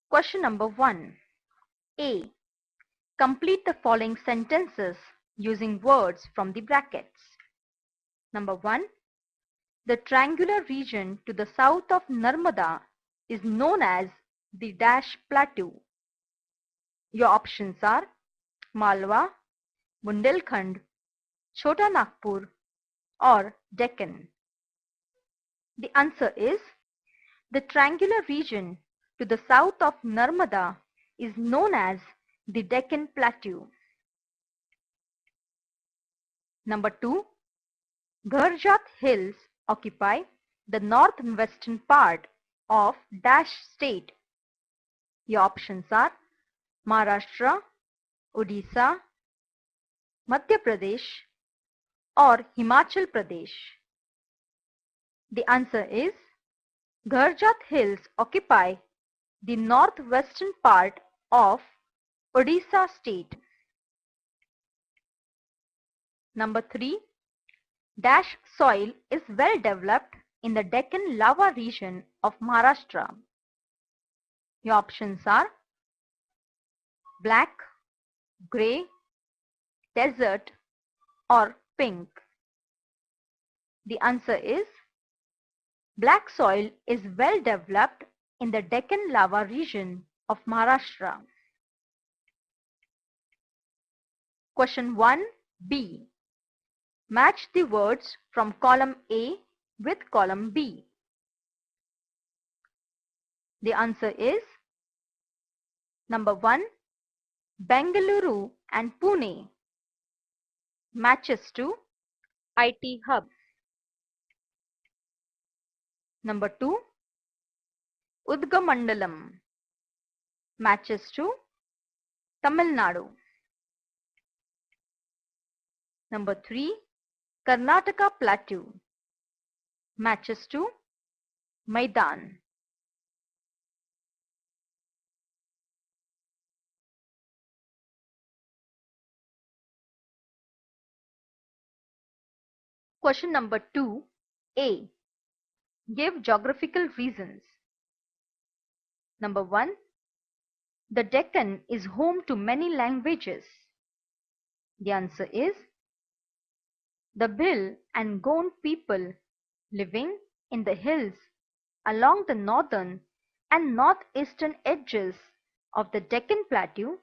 Question number 1. A. Complete the following sentences using words from the brackets. Number 1. The triangular region to the south of Narmada is known as the dash plateau. Your options are Malwa, Bundelkhand, Chota Nagpur or Deccan. The answer is the triangular region to the south of Narmada is known as the Deccan Plateau. Number 2. Gharjat Hills occupy the northwestern part of dash state. Your options are Maharashtra, Odisha, Madhya Pradesh or Himachal Pradesh. The answer is Gharjat Hills occupy the northwestern part of Odisha state. Number 3. Dash soil is well developed in the Deccan lava region of Maharashtra. Your options are black, grey, desert or pink. The answer is black soil is well developed in the Deccan lava region of Maharashtra. Question 1b. Match the words from column A with column B. The answer is number 1. Bengaluru and Pune matches to IT hub. Number 2. Udgamandalam matches to Tamil Nadu. Number 3. Karnataka Plateau matches to Maidan. Question number 2a. Give geographical reasons. Number 1. The Deccan is home to many languages. The answer is the Bhil and Gond people living in the hills along the northern and northeastern edges of the Deccan Plateau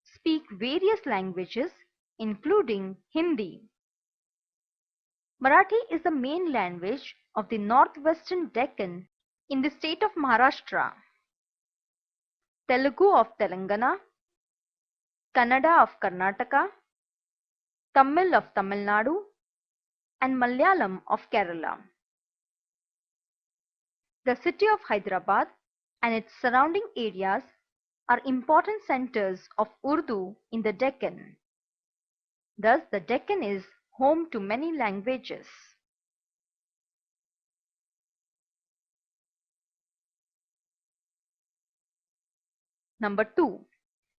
speak various languages including Hindi. Marathi is the main language of the northwestern Deccan in the state of Maharashtra. Telugu of Telangana, Kannada of Karnataka, Tamil of Tamil Nadu and Malayalam of Kerala. The city of Hyderabad and its surrounding areas are important centers of Urdu in the Deccan. Thus, the Deccan is home to many languages. Number 2.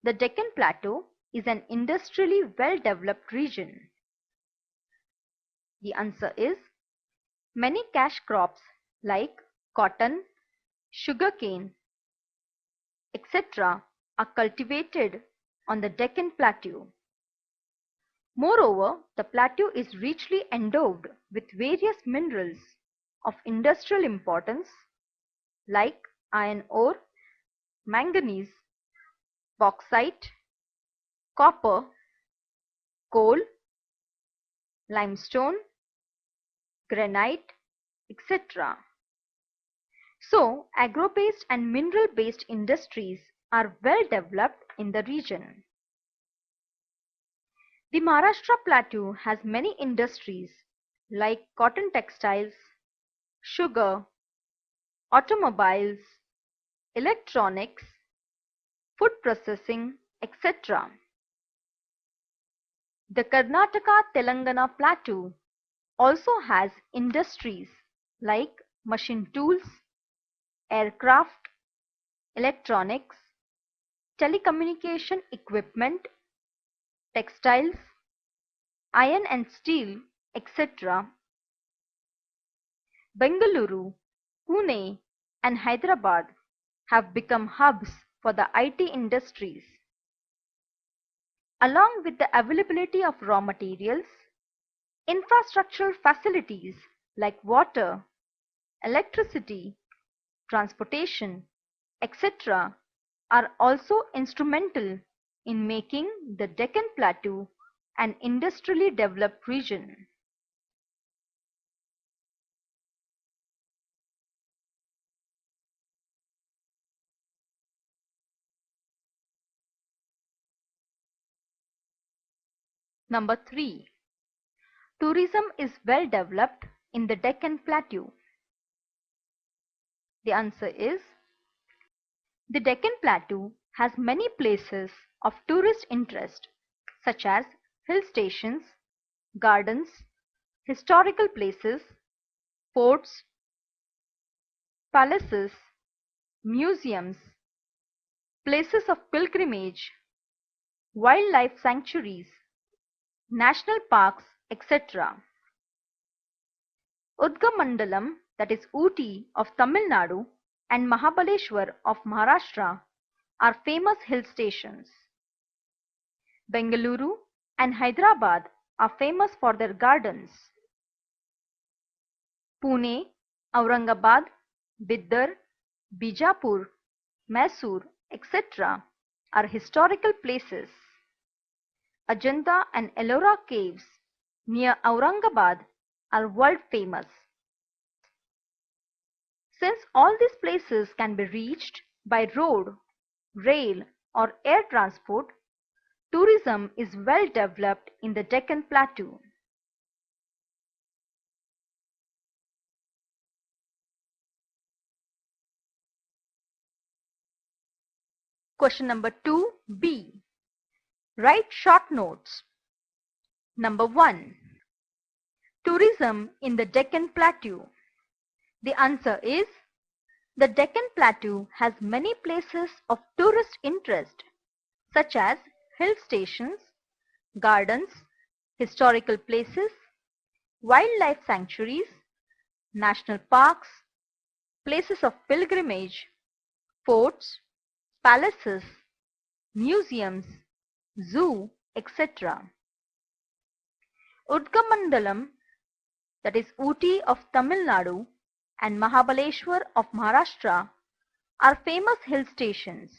The Deccan Plateau is an industrially well-developed region. The answer is many cash crops like cotton, sugarcane, etc. are cultivated on the Deccan Plateau. Moreover, the plateau is richly endowed with various minerals of industrial importance like iron ore, manganese, bauxite, copper, coal, limestone, granite, etc. So, agro-based and mineral-based industries are well developed in the region. The Maharashtra Plateau has many industries like cotton textiles, sugar, automobiles, electronics, food processing, etc. The Karnataka-Telangana Plateau also has industries like machine tools, aircraft, electronics, telecommunication equipment, textiles, iron and steel, etc. Bengaluru, Pune, and Hyderabad have become hubs for the IT industries. Along with the availability of raw materials, infrastructural facilities like water, electricity, transportation, etc. are also instrumental in making the Deccan Plateau an industrially developed region. Number 3. Tourism is well developed in the Deccan Plateau. The answer is the Deccan Plateau has many places of tourist interest such as hill stations, gardens, historical places, forts, palaces, museums, places of pilgrimage, wildlife sanctuaries, national parks, etc. Udgamandalam, that is Ooty of Tamil Nadu, and Mahabaleshwar of Maharashtra are famous hill stations. Bengaluru and Hyderabad are famous for their gardens. Pune, Aurangabad, Bidar, Bijapur, Mysore, etc. are historical places. Ajanta and Ellora caves near Aurangabad are world famous. Since all these places can be reached by road, rail or air transport, tourism is well developed in the Deccan Plateau. Question number 2b. Write short notes. Number 1. Tourism in the Deccan Plateau. The answer is the Deccan Plateau has many places of tourist interest such as hill stations, gardens, historical places, wildlife sanctuaries, national parks, places of pilgrimage, forts, palaces, museums, zoo, etc. Udgamandalam, that is Ooty of Tamil Nadu, and Mahabaleshwar of Maharashtra are famous hill stations.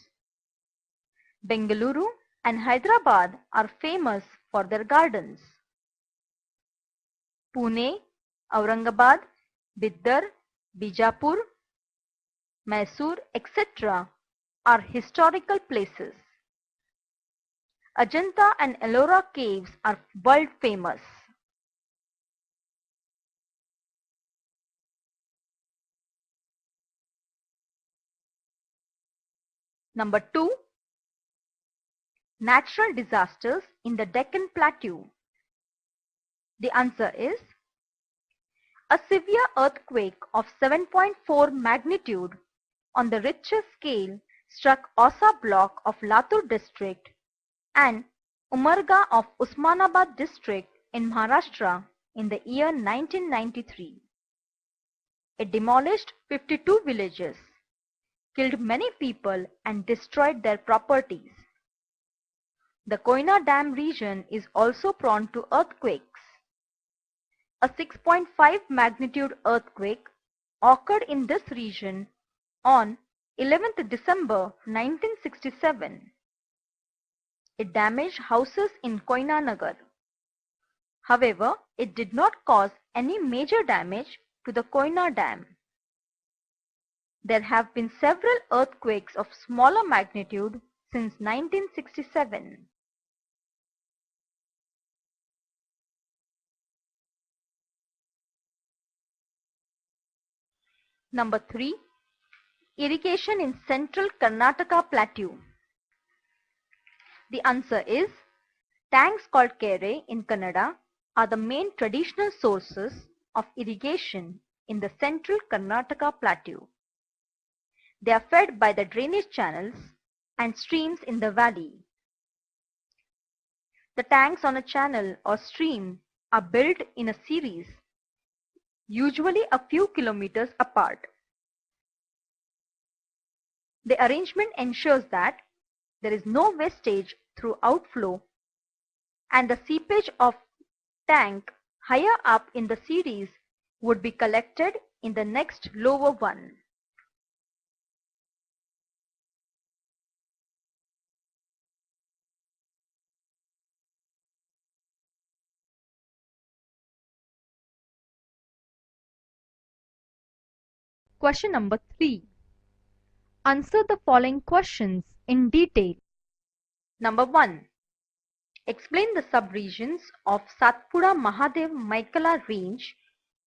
Bengaluru and Hyderabad are famous for their gardens. Pune, Aurangabad, Bidar, Bijapur, Mysore, etc. are historical places. Ajanta and Ellora caves are world famous. Number 2. Natural disasters in the Deccan Plateau. The answer is a severe earthquake of 7.4 magnitude on the Richter scale struck Osa block of Latur district and Umarga of Usmanabad district in Maharashtra in the year 1993. It demolished 52 villages, killed many people and destroyed their properties. The Koyna Dam region is also prone to earthquakes. A 6.5 magnitude earthquake occurred in this region on 11th December 1967. It damaged houses in Koyna Nagar. However, it did not cause any major damage to the Koyna Dam. There have been several earthquakes of smaller magnitude since 1967. Number 3. Irrigation in central Karnataka Plateau. The answer is tanks called kere in Kannada are the main traditional sources of irrigation in the central Karnataka Plateau. They are fed by the drainage channels and streams in the valley. The tanks on a channel or stream are built in a series usually a few kilometers apart. The arrangement ensures that there is no wastage through outflow and the seepage of tank higher up in the series would be collected in the next lower one. Question number 3. Answer the following questions in detail. Number 1. Explain the subregions of Satpura Mahadev Maikala range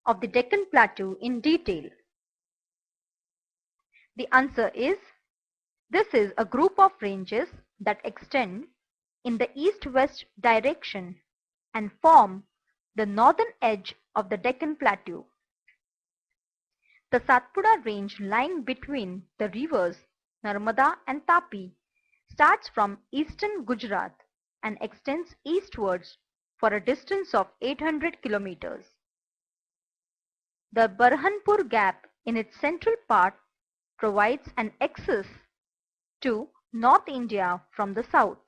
of the Deccan Plateau in detail. The answer is, this is a group of ranges that extend in the east-west direction and form the northern edge of the Deccan Plateau. The Satpura range lying between the rivers Narmada and Tapi starts from eastern Gujarat and extends eastwards for a distance of 800 kilometers. The Burhanpur Gap in its central part provides an access to North India from the south.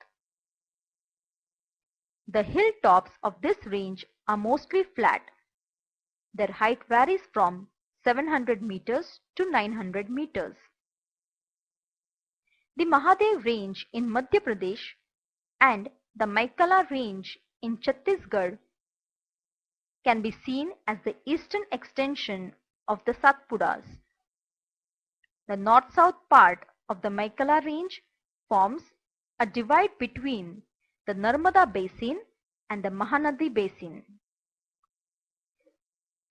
The hilltops of this range are mostly flat. Their height varies from 700 meters to 900 meters. The Mahadev range in Madhya Pradesh and the Maikala range in Chhattisgarh can be seen as the eastern extension of the Satpuras. The north-south part of the Maikala range forms a divide between the Narmada basin and the Mahanadi basin.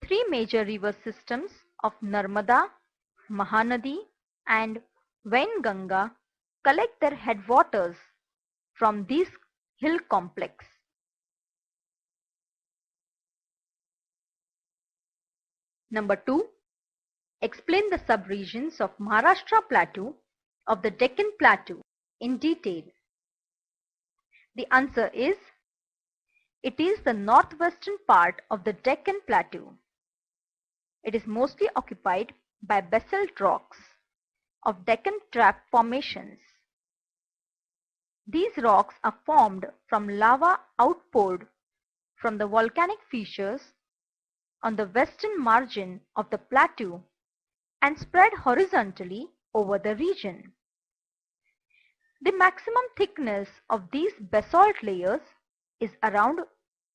Three major river systems of Narmada, Mahanadi and Wainganga collect their headwaters from this hill complex. Number 2. Explain the subregions of Maharashtra Plateau of the Deccan Plateau in detail. The answer is, it is the northwestern part of the Deccan Plateau. It is mostly occupied by basalt rocks of Deccan Trap formations. These rocks are formed from lava outpoured from the volcanic fissures on the western margin of the plateau and spread horizontally over the region. The maximum thickness of these basalt layers is around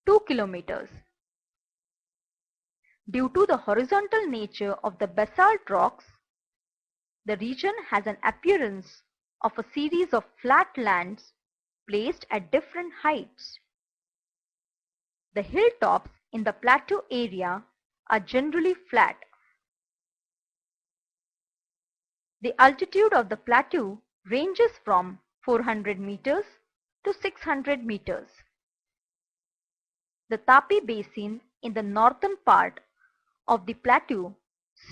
2 kilometers. Due to the horizontal nature of the basalt rocks, the region has an appearance of a series of flat lands placed at different heights. The hilltops in the plateau area are generally flat. The altitude of the plateau ranges from 400 meters to 600 meters. The Tapi basin in the northern part of the plateau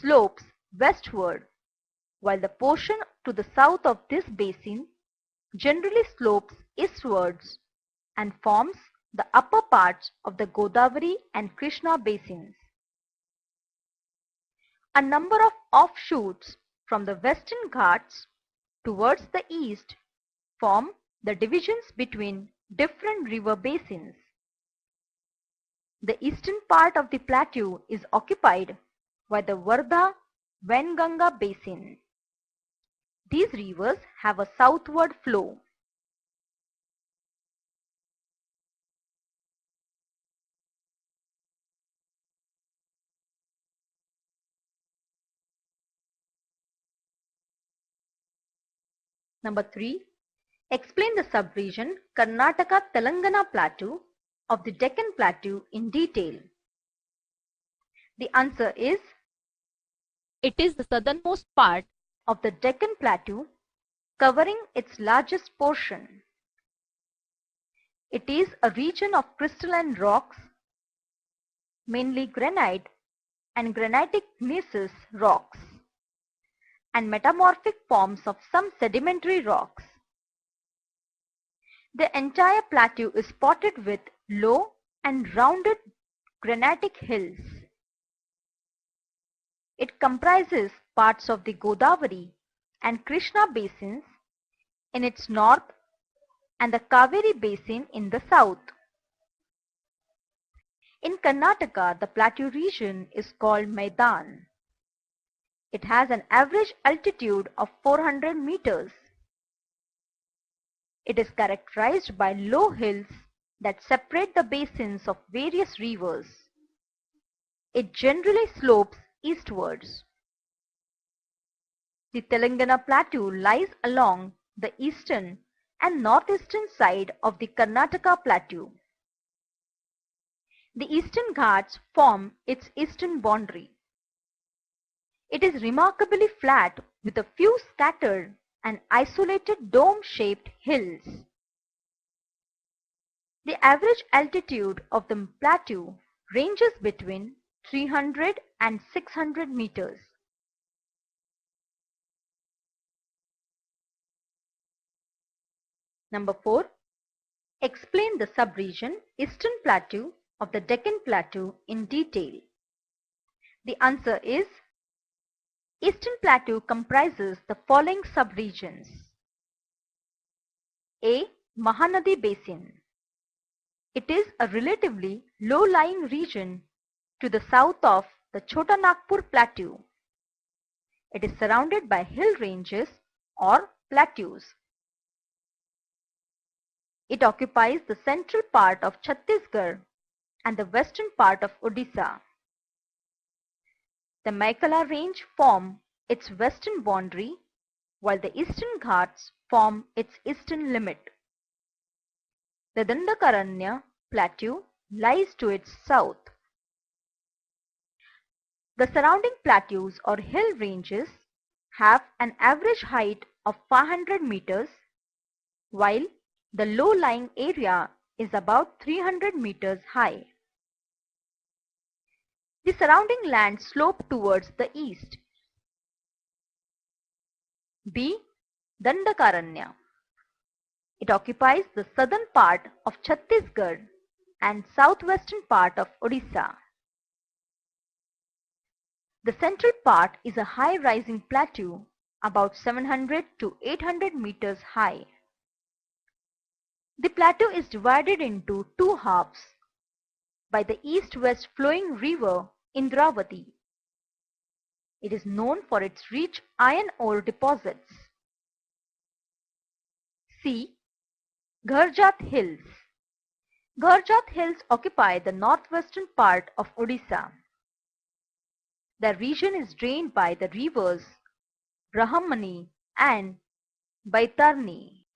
slopes westward, while the portion to the south of this basin generally slopes eastwards and forms the upper parts of the Godavari and Krishna basins. A number of offshoots from the Western Ghats towards the east form the divisions between different river basins. The eastern part of the plateau is occupied by the Wardha-Wainganga basin. These rivers have a southward flow. Number 3. Explain the subregion Karnataka-Telangana Plateau of the Deccan Plateau in detail. The answer is, It is the southernmost part of the Deccan Plateau, covering its largest portion. It is a region of crystalline rocks, mainly granite and granitic gneiss rocks, and metamorphic forms of some sedimentary rocks. The entire plateau is spotted with low and rounded granitic hills. It comprises parts of the Godavari and Krishna basins in its north and the Kaveri basin in the south. In Karnataka, the plateau region is called Maidan. It has an average altitude of 400 meters. It is characterized by low hills that separate the basins of various rivers. It generally slopes eastwards. The Telangana Plateau lies along the eastern and northeastern side of the Karnataka Plateau. The Eastern Ghats form its eastern boundary. It is remarkably flat with a few scattered and isolated dome-shaped hills. The average altitude of the plateau ranges between 300 and 600 meters. Number 4. Explain the subregion Eastern Plateau of the Deccan Plateau in detail. The answer is Eastern Plateau comprises the following subregions. A. Mahanadi Basin. It is a relatively low-lying region to the south of the Chota Nagpur Plateau. It is surrounded by hill ranges or plateaus. It occupies the central part of Chhattisgarh and the western part of Odisha. The Maikala Range form its western boundary, while the Eastern Ghats form its eastern limit. The Dandakaranya Plateau lies to its south. The surrounding plateaus or hill ranges have an average height of 500 meters, while the low-lying area is about 300 meters high. The surrounding land slopes towards the east. B. Dandakaranya. It occupies the southern part of Chhattisgarh and southwestern part of Odisha. The central part is a high-rising plateau about 700 to 800 meters high. The plateau is divided into two halves by the east-west flowing river Indravati. It is known for its rich iron ore deposits. C. Gharjat Hills. Gharjat Hills occupy the northwestern part of Odisha. The region is drained by the rivers Brahmani and Baitarni.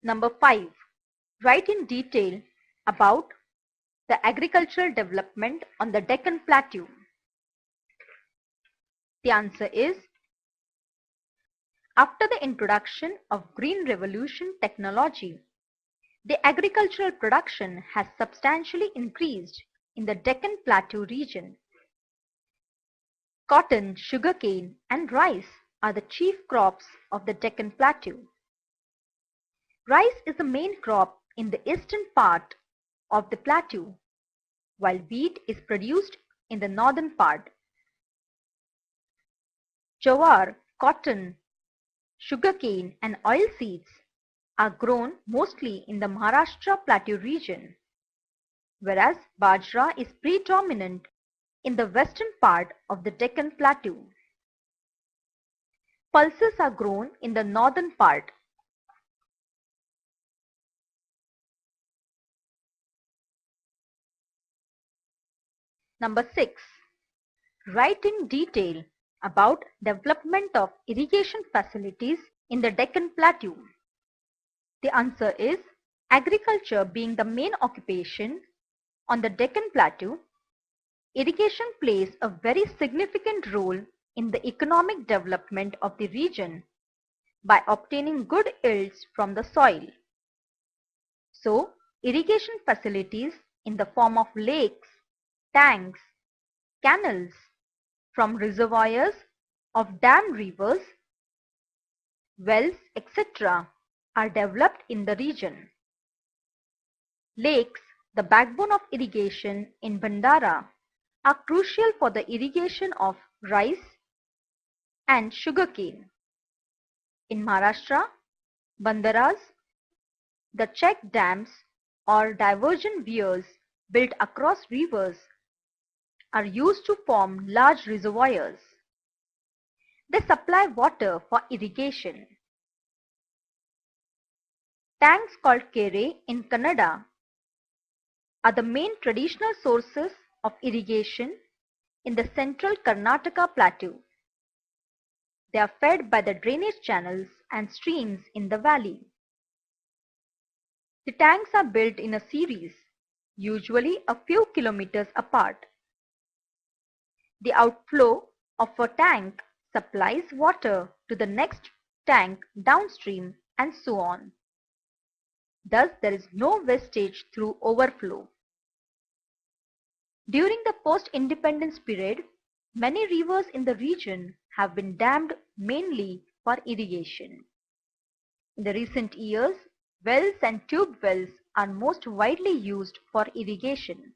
Number 5. Write in detail about the agricultural development on the Deccan Plateau. The answer is after the introduction of Green Revolution technology, the agricultural production has substantially increased in the Deccan Plateau region. Cotton, sugarcane, and rice are the chief crops of the Deccan Plateau. Rice is the main crop in the eastern part of the plateau, while wheat is produced in the northern part. Jowar, cotton, sugarcane, and oilseeds are grown mostly in the Maharashtra Plateau region, whereas bajra is predominant in the western part of the Deccan Plateau. Pulses are grown in the northern part. Number 6. Write in detail about development of irrigation facilities in the Deccan Plateau. The answer is agriculture being the main occupation on the Deccan Plateau. Irrigation plays a very significant role in the economic development of the region by obtaining good yields from the soil. So, irrigation facilities in the form of lakes, tanks, canals from reservoirs of dam rivers, wells, etc. are developed in the region. Lakes, the backbone of irrigation in Bhandara, are crucial for the irrigation of rice and sugarcane. In Maharashtra, bandaras, the check dams or diversion weirs built across rivers, are used to form large reservoirs. They supply water for irrigation. Tanks called kere in Kannada are the main traditional sources of irrigation in the central Karnataka plateau. They are fed by the drainage channels and streams in the valley. The tanks are built in a series, usually a few kilometers apart. The outflow of a tank supplies water to the next tank downstream and so on. Thus, there is no wastage through overflow. During the post-independence period, many rivers in the region have been dammed mainly for irrigation. In the recent years, wells and tube wells are most widely used for irrigation.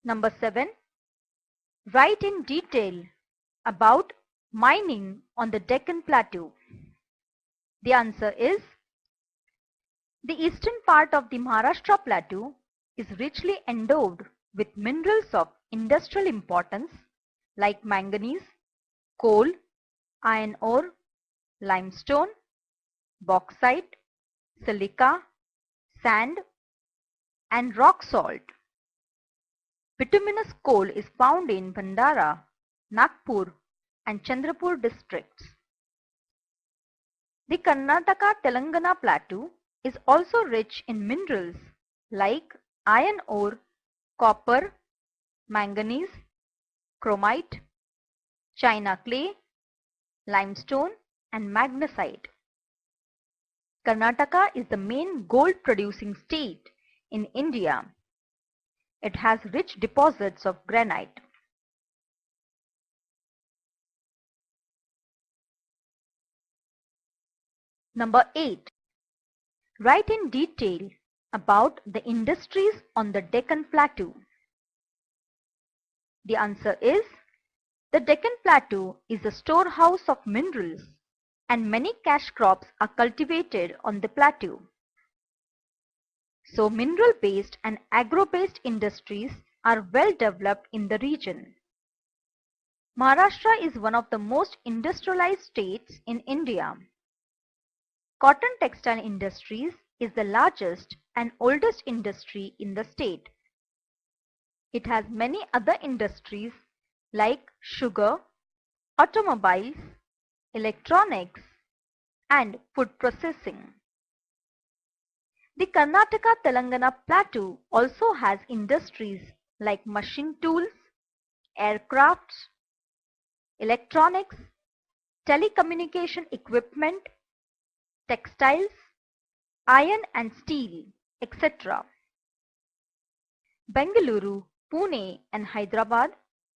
Number 7. Write in detail about mining on the Deccan Plateau. The answer is the eastern part of the Maharashtra Plateau is richly endowed with minerals of industrial importance like manganese, coal, iron ore, limestone, bauxite, silica, sand, and rock salt. Bituminous coal is found in Bhandara, Nagpur, and Chandrapur districts. The Karnataka-Telangana plateau is also rich in minerals like iron ore, copper, manganese, chromite, china clay, limestone, and magnesite. Karnataka is the main gold-producing state in India. It has rich deposits of granite. Number 8. Write in detail about the industries on the Deccan Plateau. The answer is the Deccan Plateau is a storehouse of minerals and many cash crops are cultivated on the plateau. So mineral-based and agro-based industries are well developed in the region. Maharashtra is one of the most industrialized states in India. Cotton textile industries is the largest and oldest industry in the state. It has many other industries like sugar, automobiles, electronics, and food processing. The Karnataka-Telangana plateau also has industries like machine tools, aircrafts, electronics, telecommunication equipment, textiles, iron and steel, etc. Bengaluru, Pune, and Hyderabad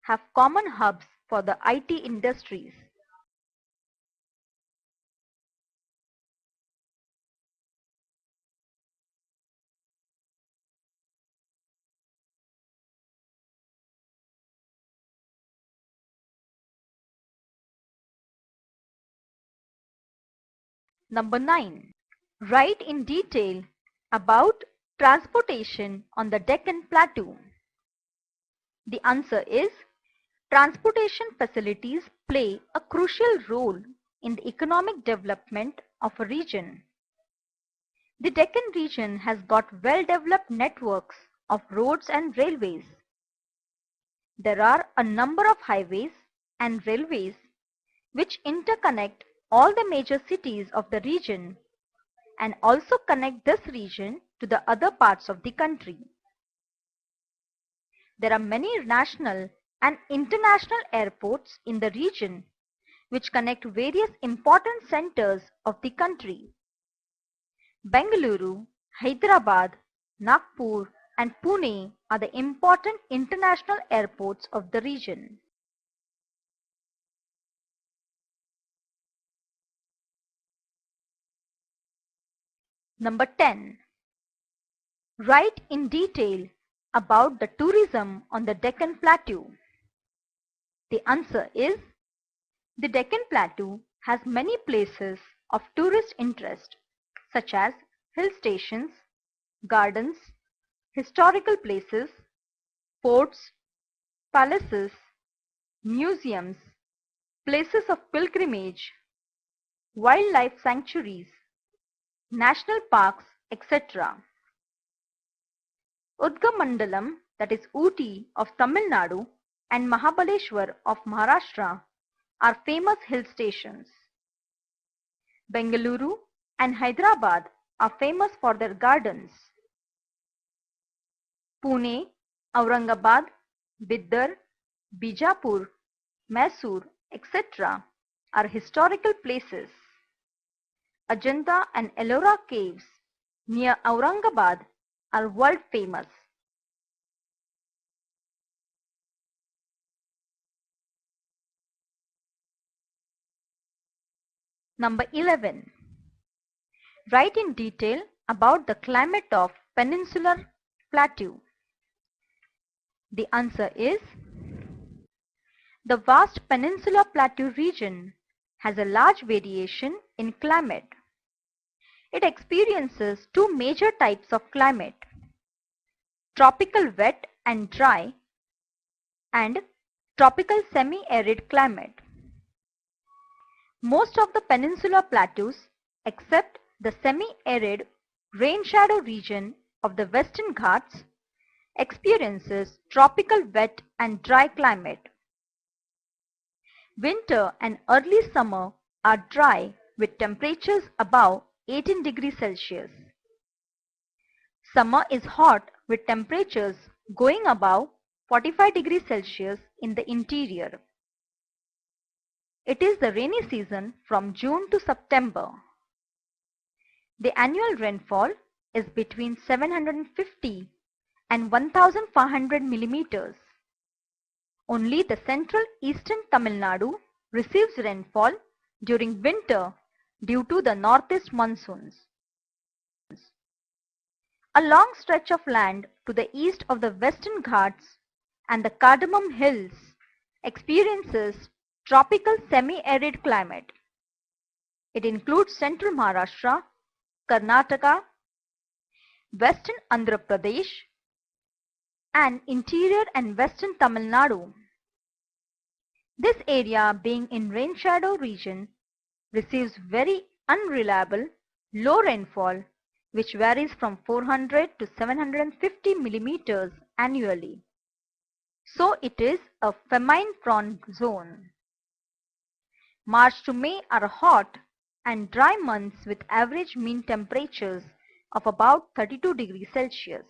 have common hubs for the IT industries. Number 9. Write in detail about transportation on the Deccan Plateau. The answer is transportation facilities play a crucial role in the economic development of a region. The Deccan region has got well-developed networks of roads and railways. There are a number of highways and railways which interconnect all the major cities of the region and also connect this region to the other parts of the country. there are many national and international airports in the region which connect various important centers of the country. Bengaluru, Hyderabad, Nagpur and Pune are the important international airports of the region. Number 10. Write in detail about the tourism on the Deccan Plateau. The answer is the Deccan Plateau has many places of tourist interest such as hill stations, gardens, historical places, forts, palaces, museums, places of pilgrimage, wildlife sanctuaries, national parks, etc. Udgamandalam, that is Ooty of Tamil Nadu, and Mahabaleshwar of Maharashtra are famous hill stations. Bengaluru and Hyderabad are famous for their gardens. Pune, Aurangabad, Bidar, Bijapur, Mysore, etc. are historical places. Ajanta and Ellora caves near Aurangabad are world famous. Number 11. Write in detail about the climate of Peninsular Plateau. The answer is the vast Peninsular Plateau region has a large variation in climate. It experiences two major types of climate: tropical wet and dry and tropical semi-arid climate. Most of the Peninsular Plateaus, except the semi-arid rain shadow region of the Western Ghats, experiences tropical wet and dry climate. Winter and early summer are dry with temperatures above 18 degrees Celsius. Summer is hot with temperatures going above 45 degrees Celsius in the interior. It is the rainy season from June to September. The annual rainfall is between 750 and 1500 millimeters. Only the central eastern Tamil Nadu receives rainfall during winter due to the northeast monsoons. A long stretch of land to the east of the Western Ghats and the Cardamom Hills experiences tropical semi-arid climate. It includes central Maharashtra, Karnataka, western Andhra Pradesh, and interior and western Tamil Nadu. This area, being in rain shadow region, receives very unreliable low rainfall which varies from 400 to 750 millimeters annually. So it is a famine prone zone. March to May are hot and dry months with average mean temperatures of about 32 degrees Celsius.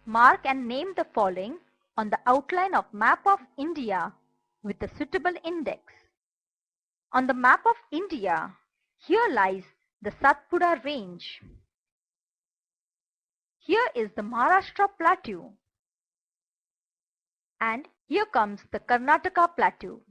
Mark and name the following on the outline of map of India with a suitable index. On the map of India, here lies the Satpura range. Here is the Maharashtra Plateau. And here comes the Karnataka Plateau.